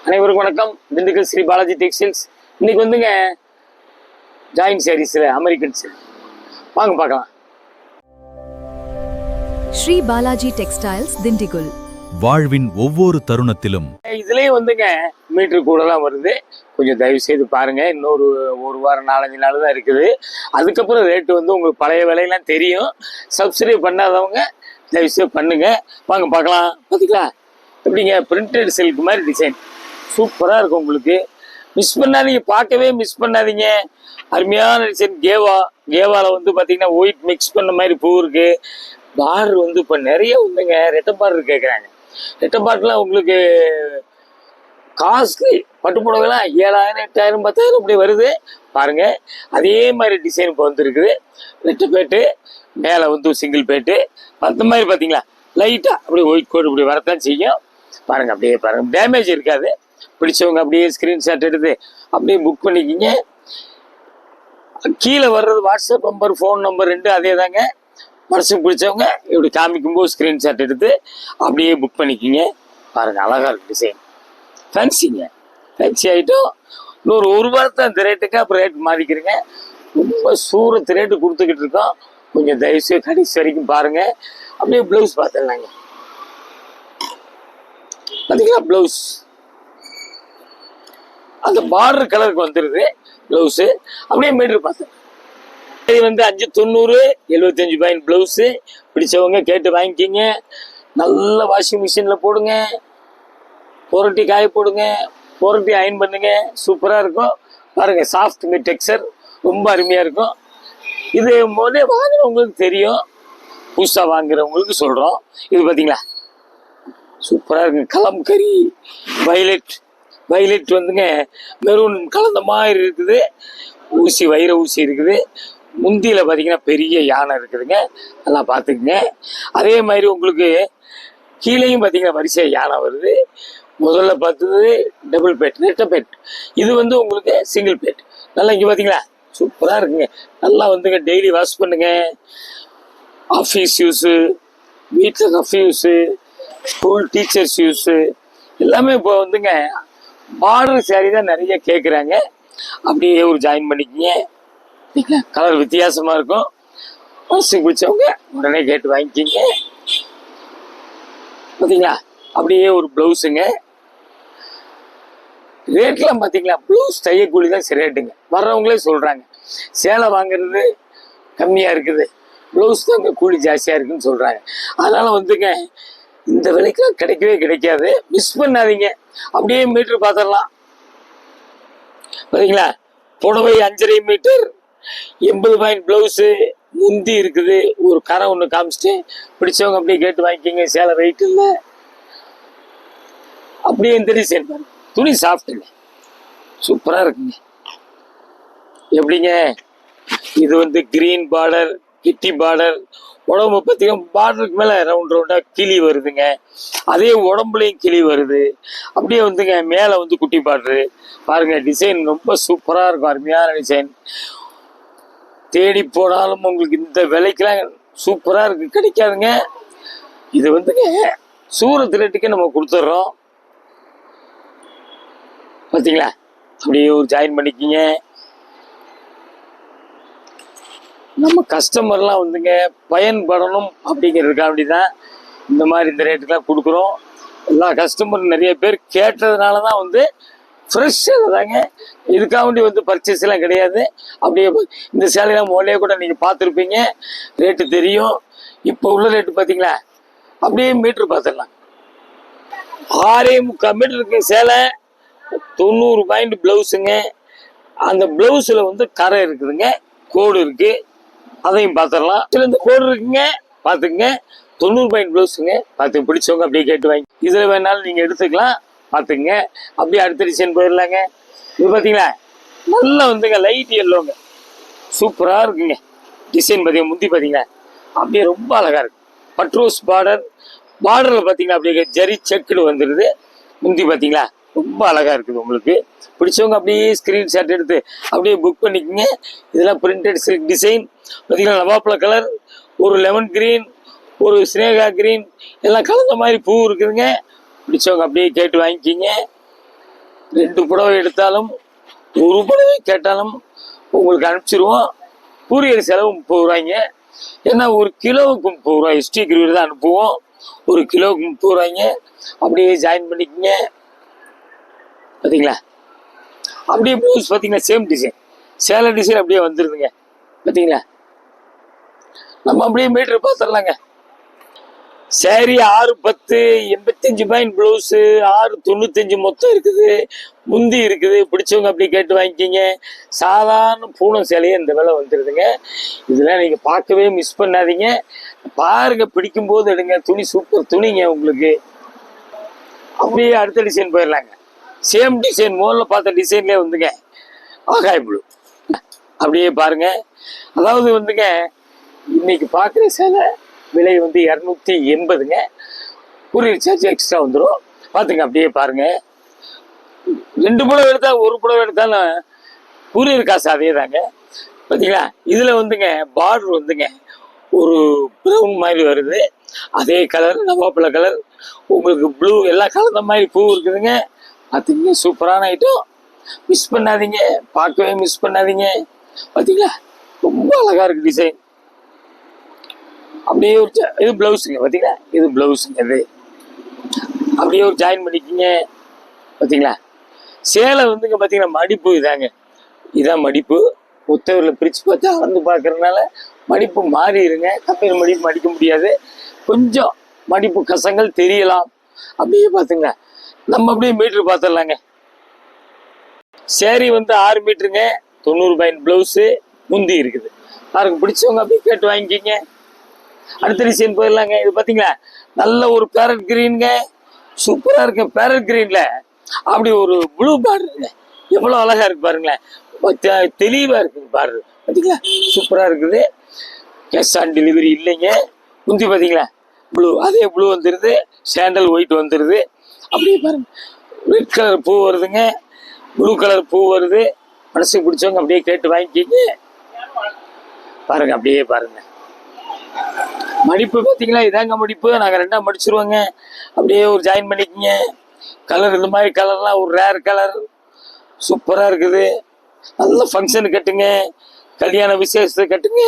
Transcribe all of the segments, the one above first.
அனைவருக்கும் வணக்கம். திண்டுக்கல் ஸ்ரீ பாலாஜி டெக்ஸ்டைல்ஸ். இன்னைக்கு வந்துங்க ஜாயின் சாரீஸ்ல அமெரிக்கன் சில்க் வாங்க பார்க்கலாம். ஸ்ரீ பாலாஜி டெக்ஸ்டைல்ஸ் திண்டுக்கல். வாழ்வின் ஒவ்வொரு தருணத்திலும் இதுலயே வந்துங்க மீட்டர் கூடலாம் வருது. கொஞ்சம் தயவு செய்து பாருங்க. இன்னொரு ஒரு வாரம் 4-5 நாள் தான் இருக்குது. அதுக்கப்புறம் ரேட்டு வந்து உங்களுக்கு பழைய விலையெல்லாம் தெரியும். சப்ஸ்கிரைப் பண்ணாதவங்க தயவு செய்து பண்ணுங்க. வாங்க பார்க்கலாம். பார்த்தீங்களா எப்படிங்க பிரிண்டட் சில்க் மாதிரி டிசைன் சூப்பராக இருக்கும். உங்களுக்கு மிஸ் பண்ணாதீங்க, பார்க்கவே மிஸ் பண்ணாதீங்க. அருமையான டிசைன். கேவாவில் வந்து பார்த்தீங்கன்னா ஒயிட் மிக்ஸ் பண்ண மாதிரி பூ இருக்கு. பார்டர் வந்து இப்போ நிறைய வந்துங்க ரெட்டை பார்டர் கேட்குறாங்க. ரெட்டை பார்டர்லாம் உங்களுக்கு காஸ்ட்லி. பட்டு புடவைலாம் 7,000 8,000 10,000 இப்படி வருது பாருங்க. அதே மாதிரி டிசைன் இப்போ வந்துருக்குது. ரெட்டை பேட்டு மேலே வந்து சிங்கிள் பேட்டு அந்த மாதிரி பார்த்தீங்களா லைட்டாக அப்படியே ஒயிட் கோட் இப்படி வரத்தான் செய்யும். பாருங்க அப்படியே பாருங்க, டேமேஜ் இருக்காது. பிடிச்சவங்க அப்படியே ஸ்கிரீன்ஷாட் எடுத்து அப்படியே புக் பண்ணிக்கிங்க. கீழே வர்றது வாட்ஸ்அப் நம்பர், ஃபோன் நம்பர் 2 அதே தாங்க. மனசுக்கு பிடிச்சவங்க இப்படி காமிக்கும்போது ஸ்கிரீன்ஷாட் எடுத்து அப்படியே புக் பண்ணிக்கிங்க. பாருங்க அழகா இருக்கு டிசைன். ஃபேன்சிங்க, ஃபேன்சி ஆகிட்டோம். இன்னொரு ஒரு வாரத்தை அந்த ரேட்டுக்கு அப்புறம் ரேட் மாறிக்கிறேங்க. ரொம்ப சூரத்து ரேட்டு கொடுத்துக்கிட்டு இருக்கோம். கொஞ்சம் தயவுசெய்து கடைசி வரைக்கும் பாருங்க. அப்படியே ப்ளவுஸ் பார்த்துடலாங்க. பார்த்தீங்களா ப்ளவுஸ் அந்த பார்டர் கலருக்கு வந்துடுது ப்ளவுஸு. அப்படியே மீட்டர் பார்த்தேன். இது வந்து 590 75 பாயிண்ட் ப்ளவுஸு. பிடிச்சவங்க கேட்டு வாங்கிக்கிங்க. நல்ல வாஷிங் மிஷினில் போடுங்க, புரட்டி காய போடுங்க, புரட்டி அயன் பண்ணுங்க. சூப்பராக இருக்கும். பாருங்க சாஃப்ட் மீட் டெக்ஸ்சர் ரொம்ப அருமையாக இருக்கும். இது முதலே வாங்குறவங்களுக்கு தெரியும், புதுசாக வாங்குறவங்களுக்கு சொல்கிறோம். இது பார்த்தீங்களா சூப்பராக இருக்குங்க. கலம்கரி வைலட் வந்துங்க மெரூன் கலந்த மாதிரி இருக்குது. ஊசி வைர ஊசி இருக்குது. முந்தியில் பார்த்தீங்கன்னா பெரிய யானை இருக்குதுங்க. நல்லா பார்த்துக்குங்க. அதே மாதிரி உங்களுக்கு கீழேயும் பார்த்தீங்கன்னா வரிசையாக யானை வருது. முதல்ல பார்த்தது டபுள் பேட், ரெட்டை பேட். இது வந்து உங்களுக்கு சிங்கிள் பேட். நல்லா இங்கே பார்த்தீங்களா சூப்பராக இருக்குங்க. நல்லா வந்துங்க டெய்லி வாஷ் பண்ணுங்க. ஆஃபீஸ் யூஸு, வீட்டில் Kafi use, school teachers use எல்லாமே இப்போ வந்துங்க பார்டர் சாரி தான் நிறைய கேட்குறாங்க. அப்படியே ஒரு ஜாயின் பண்ணிக்கிங்க. கலர் வித்தியாசமாக இருக்கும். மனசுக்கு பிடிச்சவங்க உடனே கேட்டு வாங்கிக்கிங்க. பார்த்தீங்களா அப்படியே ஒரு ப்ளவுஸுங்க. ரேட்லாம் பார்த்தீங்களா ப்ளவுஸ் தையக்கூலி தான் சரி ரேட்டுங்க. வர்றவங்களே சொல்கிறாங்க சேலை வாங்குறது கம்மியாக இருக்குது, ப்ளவுஸ் தான் இங்கே கூலி ஜாஸ்தியாக இருக்குன்னு சொல்கிறாங்க. அதனால் வந்துங்க இந்த விலைக்கெல்லாம் கிடைக்கவே கிடைக்காது. மிஸ் பண்ணாதீங்க. அப்படியே மீட்டர் பார்த்துடலாம். பார்த்தீங்களா புடவை 5.5 மீட்டர் 80 பாயிண்ட் ப்ளவுஸு. முந்தி இருக்குது. ஒரு கரை ஒன்று காமிச்சிட்டு பிடிச்சவங்க அப்படியே கேட்டு வாங்கிக்கிங்க. சேலை வெயிட் இல்லை. அப்படியே இந்த டிசைன் பாருங்க. துணி சாஃப்ட்டுங்க, சூப்பராக இருக்குங்க. எப்படிங்க இது வந்து கிரீன் பார்டர், கிட்டி பார்டர். உடம்பு பார்த்தீங்கன்னா பார்டருக்கு மேலே ரவுண்டாக கிளி வருதுங்க. அதே உடம்புலையும் கிளி வருது. அப்படியே வந்துங்க மேலே வந்து குட்டி பார்டரு. பாருங்க டிசைன் ரொம்ப சூப்பராக இருக்கும். அருமையான டிசைன். தேடி போனாலும் உங்களுக்கு இந்த விலைக்கெல்லாம் சூப்பராக இருக்கு, கிடைக்காதுங்க. இது வந்துங்க சூரத் ரேட்டுக்கே நம்ம கொடுத்துட்றோம். பார்த்தீங்களா அப்படியே ஒரு ஜாயின் பண்ணிக்கிங்க. நம்ம கஸ்டமர்லாம் வந்துங்க பயன்படணும் அப்படிங்கிறதுக்காக அப்படிதான் இந்த மாதிரி இந்த ரேட்டுக்கெலாம் கொடுக்குறோம். எல்லா கஸ்டமரும் நிறைய பேர் கேட்டதுனால தான் வந்து ஃப்ரெஷ்ஷாக தாங்க. இதுக்காக வேண்டி வந்து பர்ச்சேஸ் எல்லாம் கிடையாது. அப்படியே இந்த சேலையெல்லாம் முதலே கூட நீங்கள் பார்த்துருப்பீங்க, ரேட்டு தெரியும். இப்போ உள்ள ரேட்டு பார்த்தீங்களா அப்படியே மீட்ரு பார்த்துடலாம். 6.25 மீட்டர் இருக்கு சேலை. 90 பாயிண்ட் ப்ளவுஸுங்க. அந்த ப்ளவுஸில் வந்து கரை இருக்குதுங்க, கோடு இருக்குது, அதையும் பார்த்துடலாம். இந்த கோடு இருக்குங்க பார்த்துக்குங்க. 90 பாயிண்ட் ப்ளவுஸுங்க. பார்த்து பிடிச்சவங்க அப்படியே கேட்டு வாங்கி இதில் வேணாலும் நீங்கள் எடுத்துக்கலாம். பார்த்துக்குங்க. அப்படியே அடுத்த டிசைன் போயிடலாங்க. இது பார்த்தீங்களா நல்லா வந்துங்க லைட் எல்லோங்க, சூப்பராக இருக்குங்க. டிசைன் பார்த்தீங்கன்னா முந்தி பார்த்தீங்களா அப்படியே ரொம்ப அழகாக இருக்கு. பட்ரோஸ் பார்டரில் பார்த்தீங்கன்னா அப்படியே ஜரி செக்குடு வந்துடுது. முந்தி பார்த்தீங்களா ரொம்ப அழகாக இருக்குது. உங்களுக்கு பிடிச்சவங்க அப்படியே ஸ்க்ரீன்ஷாட் எடுத்து அப்படியே புக் பண்ணிக்கோங்க. இதெல்லாம் பிரிண்டட் சில்க் டிசைன். பார்த்தீங்கன்னா நவாப்பழ கலர், ஒரு லெமன் கிரீன், ஒரு ஸ்னேகா கிரீன் எல்லாம் கலந்த மாதிரி பூ இருக்குதுங்க. பிடிச்சவங்க அப்படியே கேட்டு வாங்கிக்கிங்க. 2 புடவை எடுத்தாலும் 1 புடவை கேட்டாலும் உங்களுக்கு அனுப்பிச்சிருவோம். கூரியர் செலவு 30 ரூபாய்ங்க. ஏன்னா 1 கிலோவுக்கு 30 ரூபாய் எஸ்டி கிரீடு தான் அனுப்புவோம். 1 கிலோவுக்கு 30 ரூபாய்ங்க. அப்படியே ஜாயின் பண்ணிக்கங்க. பார்த்தீங்களா? அப்படியே ப்ளவுஸ் பார்த்தீங்கன்னா சேம் டிசைன், சேலை டிசைன் அப்படியே வந்துருதுங்க. பார்த்தீங்களா? நம்ம அப்படியே மீட்டர் பார்த்துடலாங்க. சேரீ 610 85 பாயிண்ட் ப்ளவுஸு 695 மொத்தம் இருக்குது. முந்தி இருக்குது. பிடிச்சவங்க அப்படி கேட்டு வாங்கிக்கிங்க. சாதாரண பூனம் சேலையே இந்த விலை வந்துடுதுங்க. இதெல்லாம் நீங்கள் பார்க்கவே மிஸ் பண்ணாதீங்க. பாருங்க, பிடிக்கும் போது எடுங்க. துணி சூப்பர் துணிங்க உங்களுக்கு. அப்படியே அடுத்த டிசைன் போயிடலாங்க. சேம் டிசைன், முதல்ல பார்த்த டிசைன்லேயே வந்துங்க ஆகாய ப்ளூ. அப்படியே பாருங்க. அதாவது வந்துங்க இன்னைக்கு பார்க்குற சேலை விலை வந்து 280ங்க. கூரியர் சார்ஜ் எக்ஸ்ட்ரா வந்துடும். பார்த்துங்க. அப்படியே பாருங்க. 2 புடவை எடுத்தா 1 புடவை எடுத்தாலும் கூரியர் காசு அதே தாங்க. பார்த்தீங்களா? இதில் வந்துங்க பார்டர் வந்துங்க ஒரு ப்ரௌன் மாதிரி வருது. அதே கலர், நவாப்பழ கலர், உங்களுக்கு ப்ளூ எல்லாம் கலந்த மாதிரி பூ இருக்குதுங்க. பார்த்தீங்க, சூப்பரான ஐட்டம். மிஸ் பண்ணாதீங்க, பார்க்கவே மிஸ் பண்ணாதீங்க. பார்த்தீங்களா? ரொம்ப அழகா இருக்கு டிசைன். அப்படியே ஒரு இது ப்ளவுஸுங்க. பார்த்தீங்களா? இது ப்ளவுஸுங்க. இது அப்படியே ஒரு ஜாயின் பண்ணிக்கிங்க. பார்த்தீங்களா? சேலை வந்துங்க பார்த்தீங்கன்னா மடிப்பு இதாங்க. இதான் மடிப்பு. ஒத்தவரில் பிரித்து பார்த்து அளந்து பார்க்கறதுனால மடிப்பு மாறிடுங்க. கம்பெனி மடிப்பு மடிக்க முடியாது. கொஞ்சம் மடிப்பு கசங்கள் தெரியலாம். அப்படியே பார்த்துங்க. நம்ம அப்படியே மீட்ரு பார்த்துடலாங்க. சேரீ வந்து 6 மீட்டருங்க. 90 பாயிண்ட் ப்ளவுஸு, முந்தி இருக்குது. பாருங்க, பிடிச்சவங்க அப்படியே கேட்டு வாங்கிக்கிங்க. அடுத்த டிசைன் போயிடலாங்க. இது பார்த்தீங்களா? நல்ல ஒரு பேரட் கிரீனுங்க. சூப்பராக இருக்கு. பேரட் கிரீனில் அப்படி ஒரு ப்ளூ பார்டருங்க. எவ்வளோ அழகாக இருக்கு பாருங்களேன். தெளிவாக இருக்குங்க பார்டர். பார்த்தீங்களா? சூப்பராக இருக்குது. கேஷ் ஆன் டெலிவரி இல்லைங்க. முந்தி பார்த்தீங்களா? ப்ளூ, அதே ப்ளூ வந்துடுது. சாண்டல் ஒயிட் வந்துடுது. அப்படியே பாருங்க, ரெட் கலர் பூ வருதுங்க. ப்ளூ கலர் பூ வருது. மனசுக்கு பிடிச்சவங்க அப்படியே கேட்டு வாங்கிக்கிங்க. பாருங்க, அப்படியே பாருங்க. மடிப்பு பார்த்தீங்களா? இதாங்க மடிப்பு. நாங்கள் 2ஆக மடிச்சிருவோங்க. அப்படியே ஒரு ஜாயின் பண்ணிக்கிங்க. கலர் இந்த மாதிரி கலர்லாம் ஒரு ரேர் கலர். சூப்பராக இருக்குது. நல்ல ஃபங்க்ஷனு கட்டுங்க. கல்யாண விசேஷத்தை கட்டுங்க.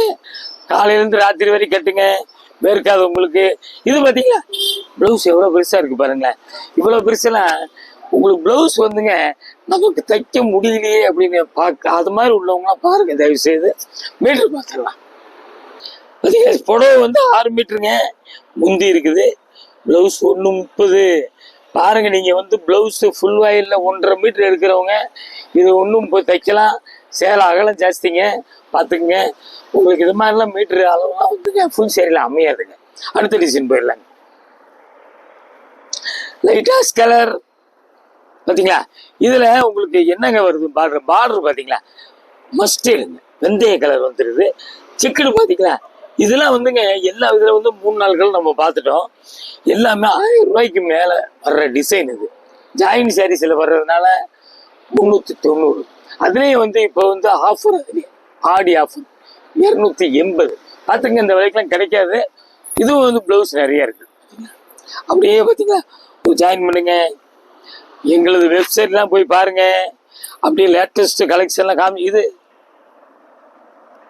காலையிலேருந்து ராத்திரி வரைக்கும் கட்டுங்க. வேர்க்காது உங்களுக்கு. இது பார்த்தீங்களா? ப்ளவுஸ் எவ்வளோ பெருசாக இருக்குது பாருங்களேன். இவ்வளோ பெருசெல்லாம் உங்களுக்கு ப்ளவுஸ் வந்துங்க நமக்கு தைக்க முடியலையே அப்படின்னு பார்க்க அது மாதிரி உள்ளவங்களாம் பாருங்க. தயவு செய்து மீட்ரு பார்த்துடலாம். பார்த்தீங்கன்னா புடவை வந்து 6 மீட்டருங்க. முந்தி இருக்குது. ப்ளவுஸ் 130. பாருங்க, நீங்கள் வந்து ப்ளவுஸு ஃபுல் வாயிலில் 1.5 மீட்டர் எடுக்கிறவங்க இது 130 தைக்கலாம். சேலை அகலம் ஜாஸ்திங்க. பார்த்துக்குங்க. உங்களுக்கு இது மாதிரிலாம் மீட்ரு அளவுலாம் வந்துங்க ஃபுல் சேரியில் அமையாதுங்க. அடுத்த டிசைன் போயிடலாங்க. லைட்டாஸ் கலர். பார்த்தீங்களா? இதில் உங்களுக்கு என்னங்க வருது பார்டர்? பார்டர் பார்த்தீங்களா? மஸ்டர்டுங்க. வெந்தய கலர் வந்துடுது. சிக்கனு பார்த்தீங்களா? இதெல்லாம் வந்துங்க எல்லா இதில் வந்து 3-4 கலர் நம்ம பார்த்துட்டோம். எல்லாமே 1000 ரூபாய்க்கு மேலே வர்ற டிசைன் இது. ஜாயின் சாரீஸில் வர்றதுனால 390. அதுலேயும் வந்து இப்போ வந்து ஆஃபர், ஆடி ஆஃபர் 280. பார்த்துங்க, இந்த விலைக்கெல்லாம் கிடைக்காது. இதுவும் வந்து ப்ளவுஸ் நிறையா இருக்குது. அப்படியே பார்த்தீங்களா? ஜாயின் பண்ணுங்க. எங்களது வெப்சைட்லாம் போய் பாருங்க. அப்படியே லேட்டஸ்ட் கலெக்ஷன்லாம் இது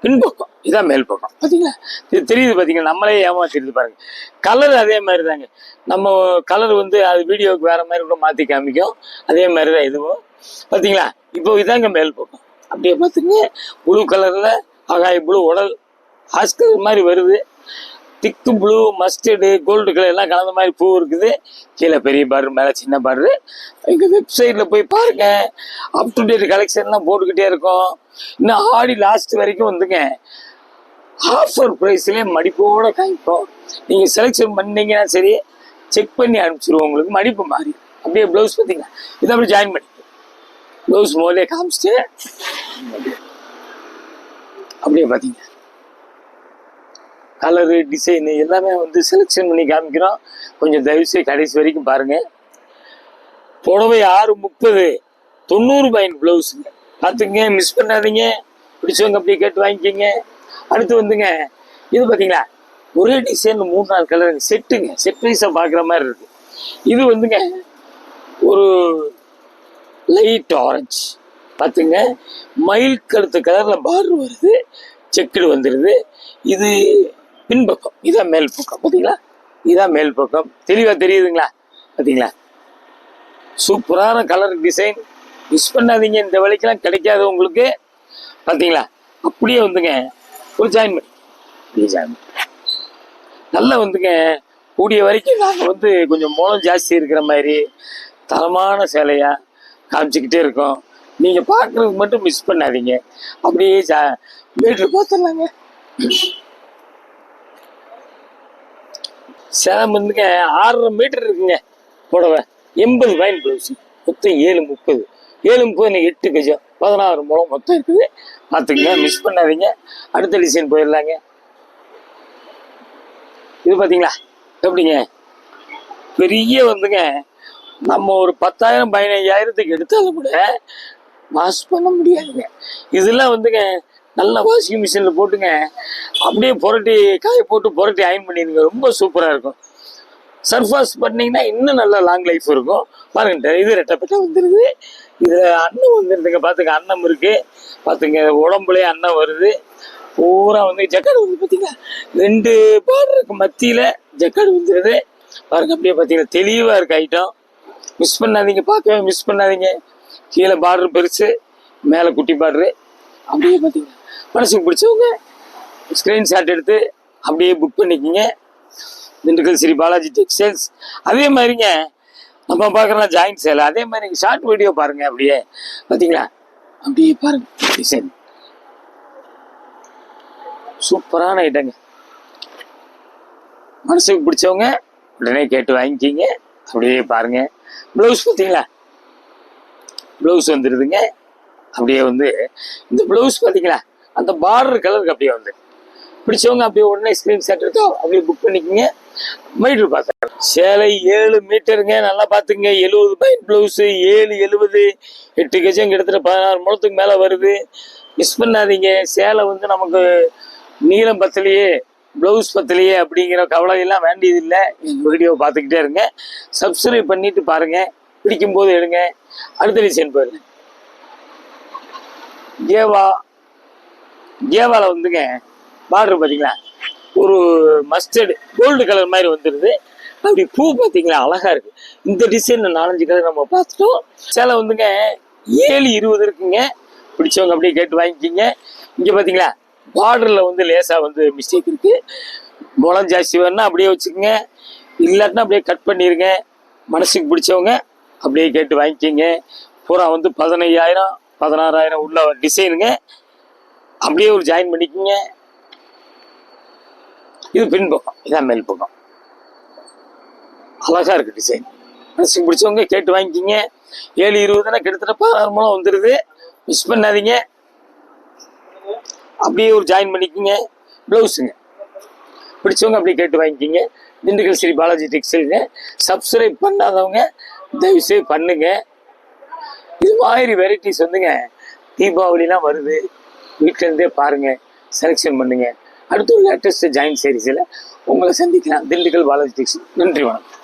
பின்பக்கம், இதான் மேல் பக்கம். பார்த்தீங்களா? இது தெரியுது. பார்த்தீங்களா? நம்மளே ஏமாத்திடுது பாருங்க. கலர் அதே மாதிரி தாங்க. நம்ம கலர் வந்து அது வீடியோவுக்கு வேற மாதிரி கூட மாற்றி காமிக்கும். அதே மாதிரி தான் இதுவும். பார்த்தீங்களா? இப்போ இதாங்க மேல் பக்கம். அப்படியே பார்த்துங்க. ப்ளூ கலரில் ஆகாய ப்ளூ, உடல் ஆஸ்கர் மாதிரி வருது. திக்கு ப்ளூ, மஸ்டர்டு, கோல்டு கலர் எல்லாம் கலந்த மாதிரி பூ இருக்குது. கீழே பெரிய பார்டர், மேலே சின்ன பார்டரு. எங்கள் வெப்சைட்டில் போய் பாருங்க. அப் டு டேட் கலெக்ஷன்லாம் போட்டுக்கிட்டே இருக்கோம். இன்னும் ஆடி லாஸ்ட் வரைக்கும் வந்துங்க ஆஃபர் ப்ரைஸ்லேயே மடிப்போட காமிப்போம். நீங்கள் செலெக்ஷன் பண்ணீங்கன்னா சரி, செக் பண்ணி அனுப்பிச்சிடுவோம். உங்களுக்கு மடிப்பு மாறி. அப்படியே ப்ளவுஸ் பார்த்தீங்களா? இதை அப்படியே ஜாயின் பண்ணி ப்ளவுஸ் முதலே காமிச்சிட்டு அப்படியே பார்த்தீங்க கலரு, டிசைனு எல்லாமே வந்து செலெக்ஷன் பண்ணி காமிக்கிறோம். கொஞ்சம் தயவுசெய்து கடைசி வரைக்கும் பாருங்கள். புடவை 630, 90 பாயிண்ட் ப்ளவுஸுங்க. பார்த்துங்க, மிஸ் பண்ணாதீங்க. பிடிச்சவங்க அப்படியே கேட்டு வாங்கிக்கிங்க. அடுத்து வந்துங்க இது பார்த்தீங்களா? ஒரே டிசைன் 3-4 கலருங்க. செட்டுங்க. செட் வைஸாக பார்க்குற மாதிரி இருக்குது. இது வந்துங்க ஒரு லைட் ஆரஞ்சு பார்த்துங்க. மயில் கருத்து கலரில் பார்டர் வருது, செக்குடு வந்துடுது. இது பின்பக்கம், இதான் மேல் பக்கம். பார்த்தீங்களா, இதான் மேல் பக்கம். தெளிவாக தெரியுதுங்களா? பார்த்தீங்களா, சூப்பரான கலர் டிசைன். மிஸ் பண்ணாதீங்க, இந்த விலைக்கெல்லாம் கிடைக்காது உங்களுக்கு. பார்த்தீங்களா, அப்படியே வந்துங்க ஒரு ஜாயின் பண்ணி நல்லா வந்துங்க. கூடிய வரைக்கும் நாங்கள் வந்து கொஞ்சம் மூலம் ஜாஸ்தி இருக்கிற மாதிரி தரமான சேலையாக காமிச்சிக்கிட்டே இருக்கோம். நீங்கள் பார்க்குறதுக்கு மட்டும் மிஸ் பண்ணாதீங்க. அப்படியே மீட்ரு பார்த்துடலாங்க. சேலம் வந்துங்க 6.5 மீட்டர் இருக்குங்க புடவை. 80 பாயிண்ட் ப்ளவுஸ், மொத்தம் 7.30. 7.30 8 கஜம், 16 முழம் மொத்தம் இருக்குது. பார்த்துங்க, மிஸ் பண்ணாதீங்க. அடுத்த டிசைன் போயிடலாங்க. இது பார்த்தீங்களா எப்படிங்க, பெரிய வந்துங்க. நம்ம ஒரு 10,000 15,000த்துக்கு எடுத்தாலும் கூட வாஷ் பண்ண முடியாதுங்க. இதெல்லாம் வந்துங்க நல்லா வாஷிங் மிஷினில் போட்டுங்க அப்படியே புரட்டி காய போட்டு புரட்டி அயன் பண்ணிடுங்க. ரொம்ப சூப்பராக இருக்கும். சர்ஃபாஸ் பண்ணிங்கன்னா இன்னும் நல்லா லாங் லைஃப் இருக்கும். பாருங்க, இது ரெட்டப்பட்ட வந்துடுது. இதில் அன்னம் வந்துடுதுங்க. பார்த்துங்க, அன்னம் இருக்குது. பார்த்துங்க, உடம்புலேயே அன்னம் வருது. பூரா வந்து ஜக்காடு வந்து பார்த்தீங்களா, 2 பார்டருக்கு மத்தியில் ஜக்காடு வந்துடுது. பாருங்க, அப்படியே பார்த்தீங்கன்னா தெளிவாக இருக்கு ஐட்டம். மிஸ் பண்ணாதீங்க, பார்க்கவே மிஸ் பண்ணாதீங்க. கீழே பார்டர் பெருசு, மேலே குட்டி பார்டரு. அப்படியே பார்த்தீங்கன்னா மனசுக்கு பிடிச்சவங்க ஸ்க்ரீன்ஷாட் எடுத்து அப்படியே புக் பண்ணிக்கிங்க. திண்டுக்கல் ஸ்ரீ பாலாஜி டெக்ஸ்டைல்ஸ். அதே மாதிரிங்க நம்ம பார்க்குறோம் ஜாயிண்ட் சேலை. அதே மாதிரி ஷார்ட் வீடியோ பாருங்க. அப்படியே பார்த்தீங்களா, அப்படியே பாருங்க டிசைன். சூப்பரான ஐட்டங்க. மனசுக்கு பிடிச்சவங்க உடனே கேட்டு வாங்கிக்கிங்க. அப்படியே பாருங்க. ப்ளவுஸ் பார்த்தீங்களா, ப்ளவுஸ் வந்துடுதுங்க. அப்படியே வந்து இந்த ப்ளவுஸ் பார்த்தீங்களா, அந்த பார்டர் கலருக்கு அப்படியே வந்து பிடிச்சவங்க அப்படியே உடனே ஸ்க்ரீன்ஷாட் எடுத்தோ அப்படியே புக் பண்ணிக்கோங்க. மீட்ரு பார்த்தா சேலை 7 மீட்டருங்க. நல்லா பார்த்துங்க. 70 பாயிண்ட் ப்ளவுஸு, 770, 8 கஜம், கிட்டத்தட்ட 16 முழத்துக்கு மேலே வருது. மிஸ் பண்ணாதீங்க. சேலை வந்து நமக்கு நீளம் பத்தலையே, ப்ளவுஸ் பத்தலையே அப்படிங்கிற கவலையெல்லாம் வேண்டியதில்லை. எங்கள் வீடியோ பார்த்துக்கிட்டே இருங்க. சப்ஸ்கிரைப் பண்ணிட்டு பாருங்கள். பிடிக்கும் போது எடுங்க. அடுத்த டிசைன் போயிருங்க. கேவாவில் வந்துங்க பார்டர் பார்த்தீங்களா, ஒரு மஸ்டர்டு கோல்டு கலர் மாதிரி வந்துடுது. அப்படி பூ பார்த்தீங்களா, அழகாக இருக்குது. இந்த டிசைனில் 4-5 கலர் நம்ம பார்த்துட்டோம். சேலை வந்துங்க 720 இருக்குங்க. பிடிச்சவங்க அப்படியே கேட்டு வாங்கிக்கிங்க. இங்கே பார்த்தீங்களா, பார்டரில் வந்து லேசாக வந்து மிஸ்டேக் இருக்குது. முளம் ஜாஸ்தி வேணுன்னா அப்படியே வச்சுக்கோங்க, இல்லாட்டினா அப்படியே கட் பண்ணிடுங்க. மனசுக்கு பிடிச்சவங்க அப்படியே கேட்டு வாங்கிக்கிங்க. பூரா வந்து 15,000 16,000 உள்ள டிசைனுங்க. அப்படியே ஒரு ஜாயின் பண்ணிக்கோங்க. இது பின் பக்கம், இதான் மேல் பக்கம். அழகா இருக்கு டிசைன். மனசுக்கு பிடிச்சவங்க கேட்டு வாங்கிக்கிங்க. 720னா கிட்டத்தட்ட 16 முழம் வந்துடுது. மிஸ் பண்ணாதீங்க. அப்படியே ஒரு ஜாயின் பண்ணிக்கோங்க. ப்ளவுஸுங்க பிடிச்சவங்க அப்படியே கேட்டு வாங்கிக்கிங்க. திண்டுக்கல் ஸ்ரீ பாலாஜி டெக்ஸ்டைலுங்க. சப்ஸ்கிரைப் பண்ணாதவங்க தயவுசெய்து பண்ணுங்க. இது மாதிரி வெரைட்டிஸ் வந்துங்க தீபாவளிலாம் வருது. வீட்டிலேருந்தே பாருங்கள், செலெக்ஷன் பண்ணுங்கள். அடுத்து ஒரு லேட்டஸ்ட் ஜாயின் சீரிஸில் உங்களை சந்திக்கலாம். திண்டுக்கல் பாலாஜி டெக்ஸ்டைல். நன்றி, வணக்கம்.